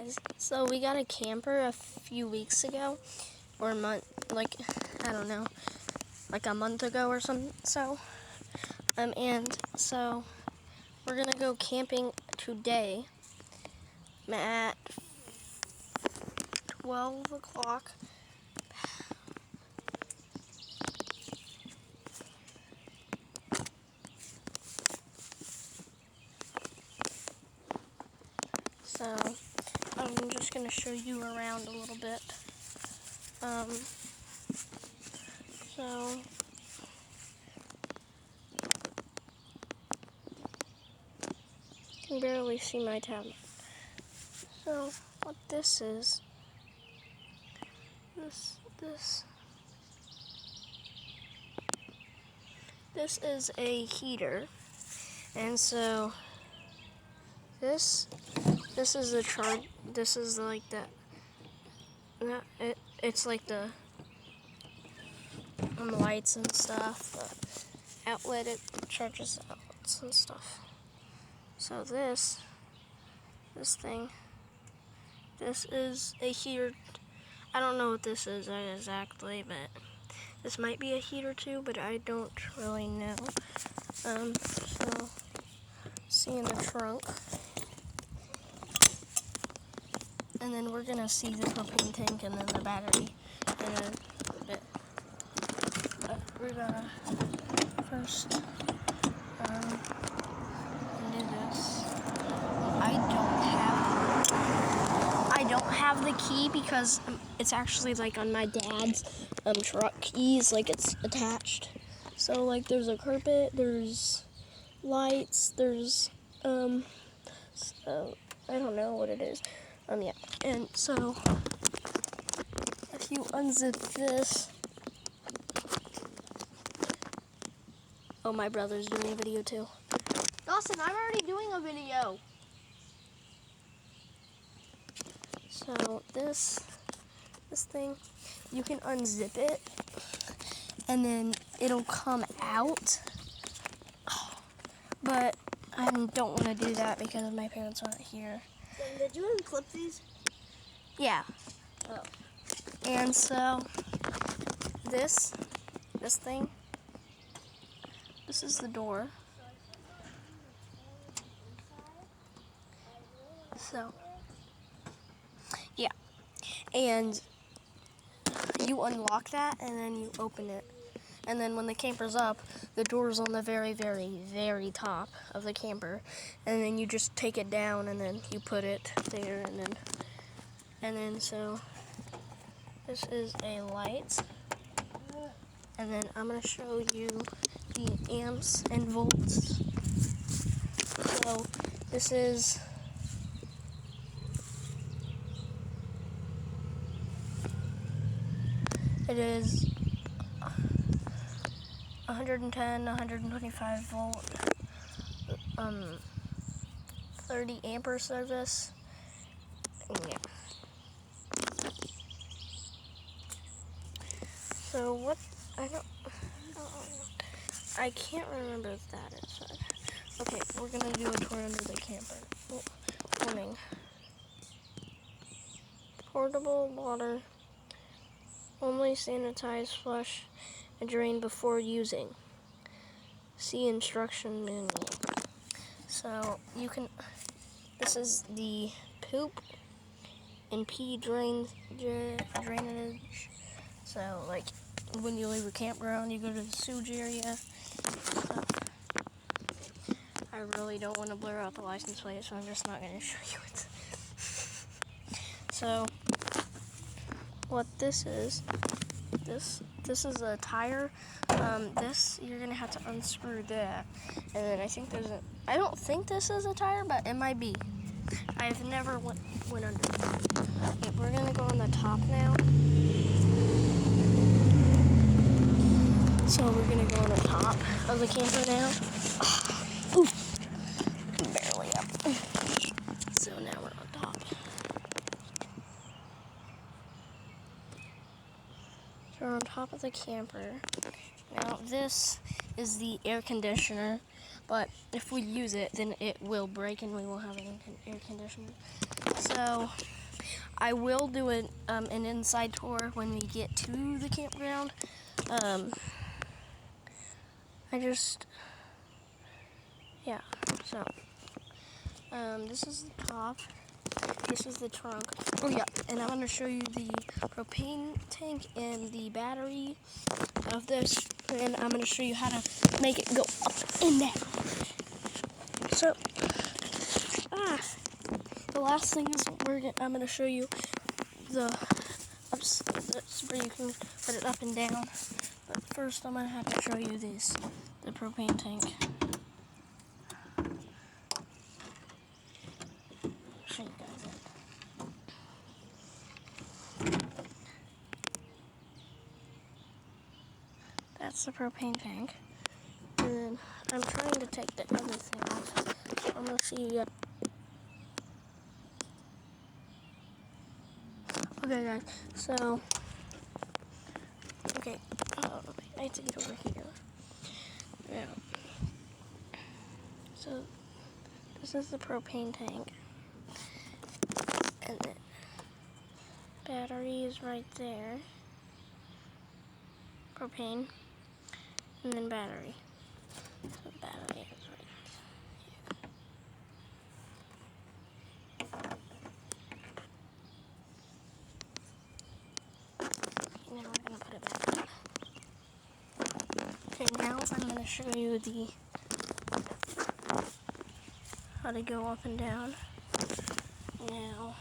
guys, so we got a camper a few weeks ago, or a month, like, I don't know, like a month ago or something, and so we're gonna go camping today at 12 o'clock. So I'm just gonna show you around a little bit. So you can barely see my tablet. So what this is, this is a heater, and so this is the charge. This is like the. It's like the lights and stuff. The outlet, it charges the outlets and stuff. So this thing, this is a heater. I don't know what this is exactly, but this might be a heater too, but I don't really know. So see in the trunk. And then we're gonna see the propane tank and then the battery in a bit. We're gonna first do this. I don't have the key because it's actually like on my dad's truck keys, like it's attached. So like there's a carpet, there's lights, there's I don't know what it is. Yeah, and so if you unzip this, oh, my brother's doing a video too. Dawson, I'm already doing a video. So this thing, you can unzip it, and then it'll come out. But I don't want to do that because my parents aren't here. Did you unclip these? Yeah. Oh. And so this thing, this is the door. So yeah, and you unlock that and then you open it. And then when the camper's up, the door's on the very, very, very top of the camper. And then you just take it down and then you put it there and then so this is a light. And then I'm gonna show you the amps and volts. So this is it is 110, 125 volt, 30 ampere service. Yeah. So what, I can't remember if that is. Okay, we're gonna do a tour under the camper. Warning. Portable water. Only sanitize, flush, and drain before using. See instruction manual. So you can, this is the poop and pee drainage. So like when you leave a campground, you go to the sewage area. So, I really don't want to blur out the license plate, so I'm just not going to show you it. So what this is is a tire. This, you're gonna have to unscrew that, and then I don't think this is a tire, but it might be. I've never went under. Okay, we're gonna go on the top now. So we're gonna go on the top of the camper now. Ooh, barely up. So now we're on top. So we're on top of the camper. Now this is the air conditioner, but if we use it, then it will break and we won't have an air conditioner. So I will do an inside tour when we get to the campground. Yeah, so, this is the top, this is the trunk. Oh yeah, and I'm gonna show you the propane tank and the battery of this, and I'm gonna show you how to make it go up and down. So, the last thing is I'm gonna show you that's where you can put it up and down. But first, I'm gonna have to show you the propane tank. Show you guys it. That's the propane tank. And then I'm trying to take the other thing off. So I'm gonna see you. Okay, guys. So, okay. I have to get over here. Yeah. So this is the propane tank, and then battery is right there. Propane, and then battery. So battery is right here. And then we're gonna put it back on. Okay, now I'm gonna show you how to go up and down. Now,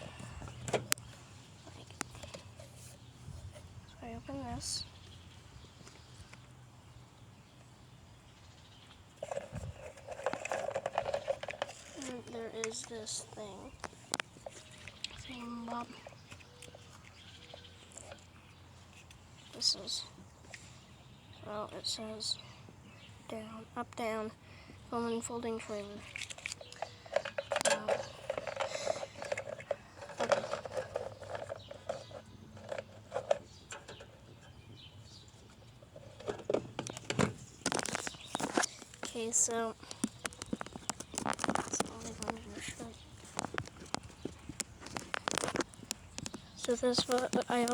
so I open this. And there is this thing. Thingamabob. This is, well, it says down, up, down, Coleman folding trailer. Okay, so that's all I'm going to show you. So this is what I